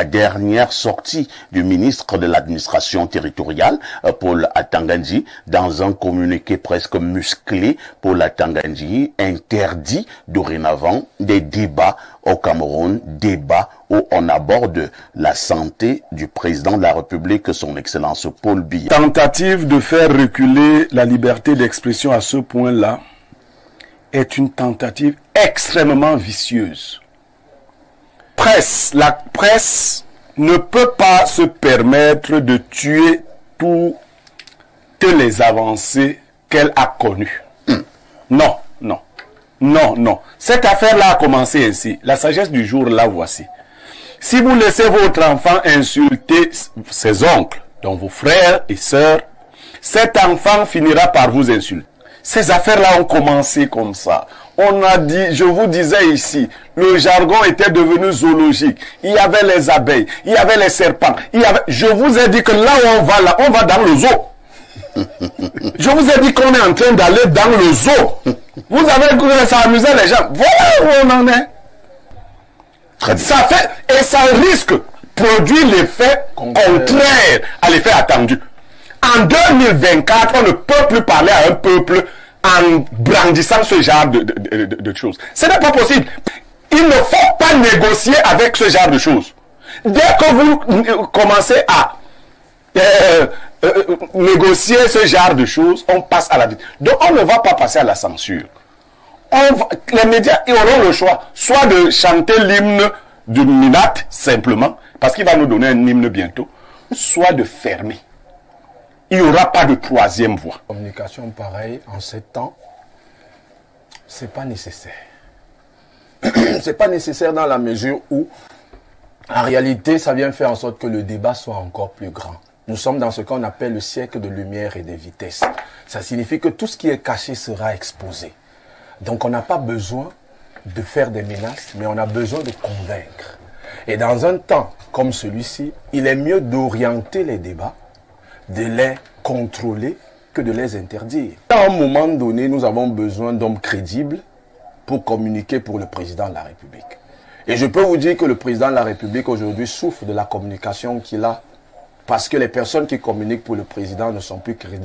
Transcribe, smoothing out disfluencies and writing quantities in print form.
la dernière sortie du ministre de l'administration territoriale, Paul Atanga-Ndji, dans un communiqué presque musclé. Paul Atanga-Ndji interdit dorénavant des débats au Cameroun, débats où on aborde la santé du président de la République, son Excellence Paul Biya. Tentative de faire reculer la liberté d'expression à ce point-là est une tentative extrêmement vicieuse. La presse ne peut pas se permettre de tuer toutes les avancées qu'elle a connues. Non, non, non, non. Cette affaire-là a commencé ainsi. La sagesse du jour, la voici. Si vous laissez votre enfant insulter ses oncles, donc vos frères et sœurs, cet enfant finira par vous insulter. Ces affaires-là ont commencé comme ça. On a dit, je vous disais ici, le jargon était devenu zoologique. Il y avait les abeilles, il y avait les serpents. Je vous ai dit que là où on va dans le zoo. Je vous ai dit qu'on est en train d'aller dans le zoo. Vous avez écouté, ça amusait les gens. Voilà où on en est. Et ça risque produire l'effet contraire à l'effet attendu. En 2024, on ne peut plus parler à un peuple en brandissant ce genre de choses. Ce n'est pas possible. Il ne faut pas négocier avec ce genre de choses. Dès que vous commencez à négocier ce genre de choses, on passe à la vie. Donc on ne va pas passer à la censure. Les médias auront le choix, soit de chanter l'hymne du Minat, simplement, parce qu'il va nous donner un hymne bientôt, soit de fermer. Il n'y aura pas de troisième voie. Communication pareille, en ces temps, c'est pas nécessaire. C'est pas nécessaire dans la mesure où, en réalité, ça vient faire en sorte que le débat soit encore plus grand. Nous sommes dans ce qu'on appelle le siècle de lumière et de vitesse. Ça signifie que tout ce qui est caché sera exposé. Donc on n'a pas besoin de faire des menaces, mais on a besoin de convaincre. Et dans un temps comme celui-ci, il est mieux d'orienter les débats, de les contrôler que de les interdire. À un moment donné, nous avons besoin d'hommes crédibles pour communiquer pour le président de la République. Et je peux vous dire que le président de la République aujourd'hui souffre de la communication qu'il a parce que les personnes qui communiquent pour le président ne sont plus crédibles.